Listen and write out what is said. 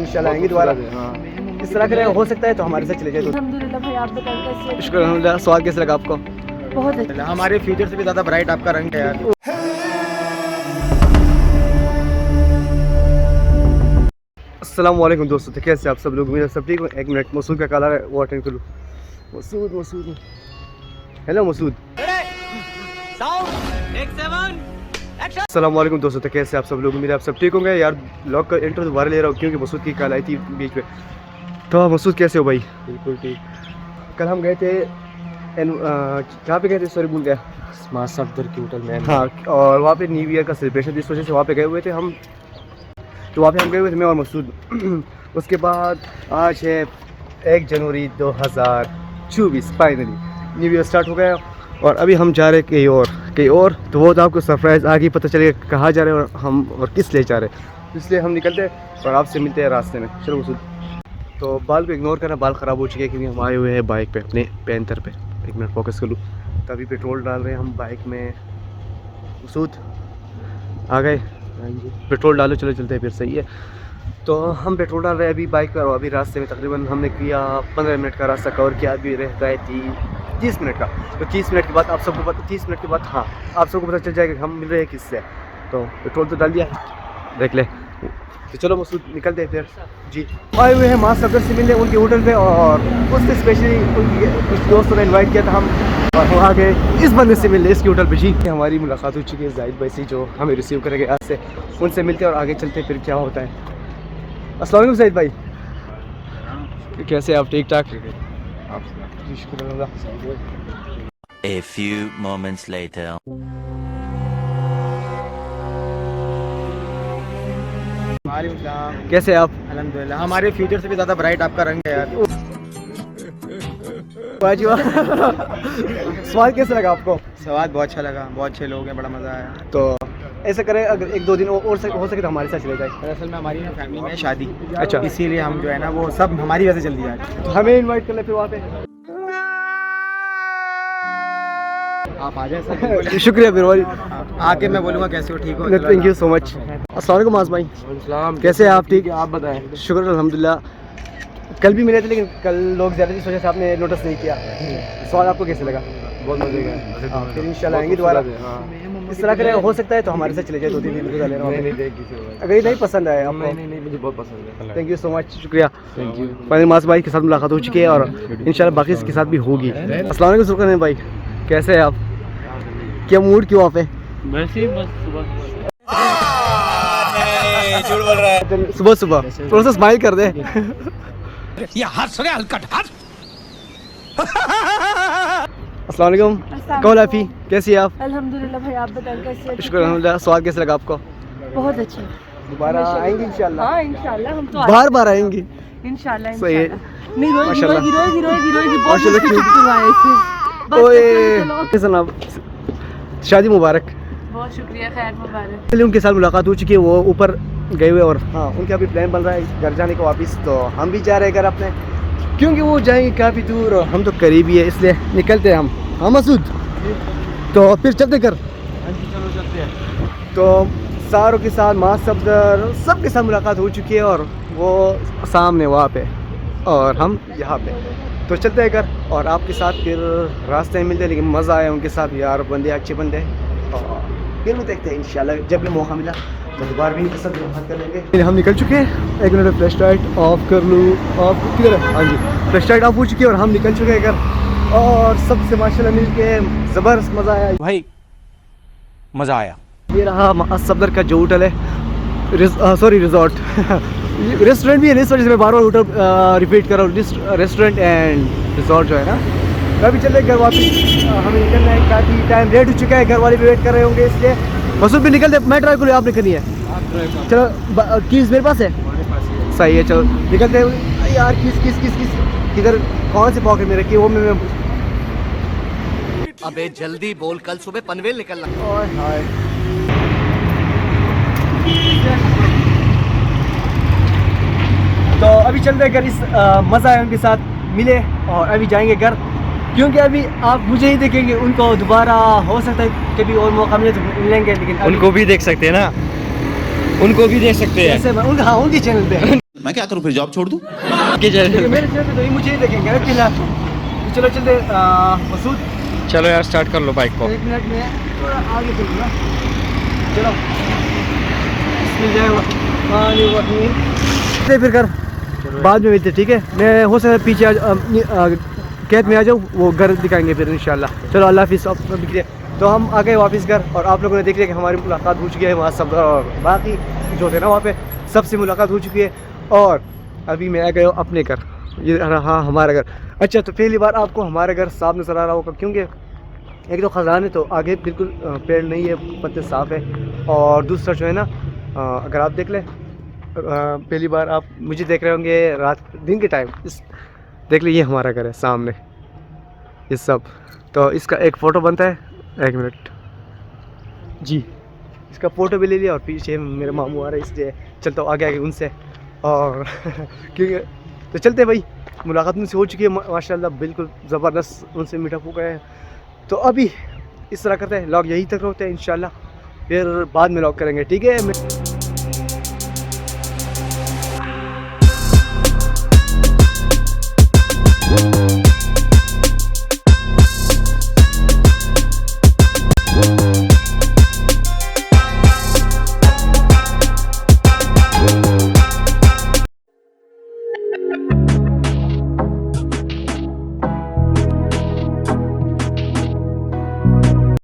इंशाल्लाह आएंगे दोबारा। इस तरह का हो सकता है तो हमारे साथ चले जाए। अल्हम्दुलिल्लाह भाई, आप बताएं कैसे? शुक्र अल्हम्दुलिल्लाह। स्वाद कैसा लगा आपको? बहुत अच्छा। हमारे फ्यूचर से भी ज़्यादा ब्राइट आपका रंग है यार। अस्सलाम वालेकुम दोस्तों, तो कैसे आप सब लोग? मेरा सब ठीक हो? एक मिनट, मसूद का कॉलर है, वो अटेंड कर लूँ। मसूद, हेलो मसूद। अस्सलाम वालेकुम दोस्तों, तो कैसे आप सब लोग? मेरे आप सब ठीक होंगे यार। लॉक का इंट्रो दोबारा ले रहा हूँ क्योंकि मसूद की कॉल आई थी बीच में। तो मसूद कैसे हो भाई? बिल्कुल ठीक। कल हम गए थे कहाँ पे गए थे? सॉरी भूल गया। स्मार्ट सफदर की होटल में। हाँ, और वहाँ पे न्यू ईयर का सेलिब्रेशन थी, इस वजह से वहाँ पे गए हुए थे हम। तो वहाँ पे हम गए हुए थे, मैं और मसूद। उसके बाद आज है 1 जनवरी 2024, फाइनली न्यू ईयर स्टार्ट हो गया और अभी हम जा रहे हैं कहीं और। तो वो तो आपको सरप्राइज़ आगे पता चलेगा कहाँ जा रहे हैं और हम और किस ले जा रहे हैं। इसलिए हम निकलते हैं और आपसे मिलते हैं रास्ते में। चलो मसूद। तो बाल को इग्नोर करना, बाल ख़राब हो चुके हैं क्योंकि हम आए हुए हैं बाइक पे, अपने पैंथर पे। एक मिनट फोकस कर लूँ। तभी पेट्रोल डाल रहे हैं हम बाइक में। मसूद आ गए? पेट्रोल डालो, चलो चलते हैं फिर। सही है। तो हम पेट्रोल डाल रहे हैं अभी बाइक पर और अभी रास्ते में तकरीबन हमने किया 15 मिनट का रास्ता कवर किया। अभी रहता है 30 मिनट का। तो 30 मिनट के बाद आप सबको पता, 30 मिनट के बाद हाँ आप सबको पता चल जाएगा कि हम मिल रहे हैं किससे। तो पेट्रोल तो डाल दिया, देख ले। तो चलो मसूद निकलते हैं फिर। जी, आए हुए हैं माँ सफदर से मिलने उनके होटल पे और उससे स्पेशली कुछ दोस्तों ने इनवाइट किया था हम, और हम आ गए इस बंदे से मिलने इसके होटल पे। जी, हमारी मुलाकात हो चुकी है जाहिद भाई से, जो हमें रिसीव करेंगे आज से। उनसे मिलते हैं और आगे चलते फिर क्या होता है। अस्सलाम वालेकुम जाहिद भाई, कैसे आप? ठीक ठाक? जी शुक्र। A few moments later. कैसे आप? अल्हम्दुलिल्लाह। हमारे फ्यूचर से भी ज़्यादा ब्राइट आपका रंग है यार। स्वाद कैसा लगा आपको? स्वाद बहुत अच्छा लगा, बहुत अच्छे लोग हैं, बड़ा मज़ा आया। तो ऐसा करें, अगर 1-2 दिन और हो सके तो हमारे साथ चले जाए। दरअसल में हमारी ना फैमिली में शादी, अच्छा, इसीलिए हम जो है ना वो सब हमारी वजह से जल्दी आए। तो हमें इनवाइट कर ले फिर वहाँ पे। आप आ जाए सर। शुक्रिया फिर भाई। आके मैं बोलूँगा कैसे हो, ठीक हो? Thank you so much. अस्सलाम वालेकुम मास भाई, कैसे हैं आप? ठीक? आप बताएं। शुक्र अल्हम्दुलिल्लाह। कल भी मिले थे लेकिन कल लोग ज़्यादा थी, इस वजह से आपने नोटिस नहीं किया। सवाल आपको कैसे लगा? बहुत मजे का। हाँ, फिर इंशाल्लाह आएंगे दोबारा। इस तरह का हो सकता है तो हमारे साथ चले जाए। 2-3 दिन ले रहा हूँ। अगर ये नहीं पसंद आया आपको? नहीं, मुझे बहुत पसंद है। थैंक यू सो मच, शुक्रिया। Thank you. फाइनल मास भाई के साथ मुलाकात हो चुकी है और इंशाल्लाह बाकी के साथ भी होगी। अस्सलाम वालेकुम सुल्तान भाई, कैसे हैं आप? क्या मूड क्यों आप है? वैसे ही बस झूठ बोल रहा है। सुबह थोड़ा सा स्माइल कर दे। ये हंस रहे हल्का हंस। अस्सलाम वालेकुम, कौन आफी, कैसी है आप? अल्हम्दुलिल्लाह भाई, आप बताएं कैसे? शुक्र अल्हम्दुलिल्लाह। स्वाद कैसा लगा आपको? बहुत अच्छा। दोबारा आएंगे इंशाल्लाह? हाँ इंशाल्लाह, हम तो बार आएंगे इंशाल्लाह। सही है। नहीं रोई माशाल्लाह। बहुत माशाल्लाह। ओए कैसा नाम? शादी मुबारक। बहुत शुक्रिया, खैर मुबारक। चलिए, उनके साथ मुलाकात हो चुकी है, वो ऊपर गए हुए और हाँ उनका अभी प्लान बन रहा है घर जाने का वापस। तो हम भी जा रहे हैं घर अपने, क्योंकि वो जाएंगे काफ़ी दूर और हम तो करीब ही है, इसलिए निकलते हैं हम। हाँ मसूद, तो फिर चलते घर। चलो चलते हैं। तो सारों के साथ, माँ सफदर सबके साथ मुलाकात हो चुकी है और वो सामने वहाँ पे और हम यहाँ पे। तो चलते हैं घर और आपके साथ फिर रास्ते में मिलते हैं। लेकिन मज़ा आया उनके साथ यार, बंदे अच्छे बंदे। और फिर भी देखते हैं इंशाल्लाह जब भी मौका मिला तो दोबारा भी इनके साथ मुलाकात कर लेंगे। हम निकल चुके हैं। एक मिनट, फ्लैश लाइट ऑफ कर लूँ। ऑफ किधर है? हाँ जी, फ्लैश लाइट ऑफ हो चुकी है और हम निकल चुके हैं घर और सबसे माशाल्लाह मिल के ज़बरदस्त मज़ा आया भाई, मजा आया। ये रहा माँ सफदर का जो होटल है, सॉरी रिजॉर्ट। रेस्टोरेंट भी है, इस वजह से मैं बार बार होटल रिपीट कर रहा हूँ। रेस्टोरेंट एंड रिजॉर्ट जो है ना। अभी चले घर वापस, हमें निकलना है, काफ़ी टाइम लेट हो चुका है, घर वाले भी वेट कर रहे होंगे, इसलिए मसूद भी निकलते। मैं ड्राइव करूँ, आपने करनी है? चलो, कीज़ मेरे पास है। सही है, चलो निकलते हैं यार। किस किधर, कौन से पॉकेट में रखी है वो मैं अबे जल्दी बोल, कल सुबह पनवेल निकलना। ओए हाय। तो अभी चलते हैं घर। इस मज़ा है उनके साथ मिले और अभी जाएंगे घर, क्योंकि अभी आप मुझे ही देखेंगे, उनको दोबारा हो सकता है कभी और मौका मिले तो मिलेंगे, लेकिन उनको भी देख सकते हैं ना। उनको भी दे सकते हैं ऐसे उनका हाँ उनके चैनल पे मैं क्या करूं फिर जॉब छोड़ दूं के चैनल लेकिन मेरे चैनल पे तो ये मुझे ही देखेंगे ना फिलहाल। तो चलो चलते मसूद चलो यार स्टार्ट कर लो बाइक को 1 मिनट में थोड़ा आगे चलूँगा। चलो फिर कर बाद में मिलते ठीक है। मैं हो सकता है पीछे खेत में आ जाऊँ, वो घर दिखाएंगे फिर इंशाल्लाह। चलो अल्लाह हाफिज़। तो हम आ गए वापस घर और आप लोगों ने देख लिया कि हमारी मुलाकात हो चुकी है वहाँ सब बाकी जो थे ना वहाँ पे सबसे मुलाकात हो चुकी है। और अभी मैं आ गया हूँ अपने घर, ये रहा हमारा घर। अच्छा तो पहली बार आपको हमारा घर साफ नज़र आ रहा होगा क्योंकि एक तो ख़ज़ान है तो आगे बिल्कुल पेड़ नहीं है, पत्ते साफ़ है। और दूसरा जो है ना अगर आप देख लें पहली बार आप मुझे देख रहे होंगे रात दिन के टाइम, इस देख लीजिए हमारा घर है सामने ये सब। तो इसका एक फ़ोटो बनता है, 1 मिनट जी, इसका फ़ोटो भी ले लिया। और पीछे मेरे मामू आ रहे इसलिए चलता हूँ आगे आगे उनसे। और क्योंकि तो चलते भाई, मुलाकात उनसे हो चुकी है माशाल्लाह, बिल्कुल ज़बरदस्त उनसे मीटअप हो गया है। तो अभी इस तरह करते हैं, लॉग यहीं तक होते हैं इंशाल्लाह, फिर बाद में लॉग करेंगे ठीक है।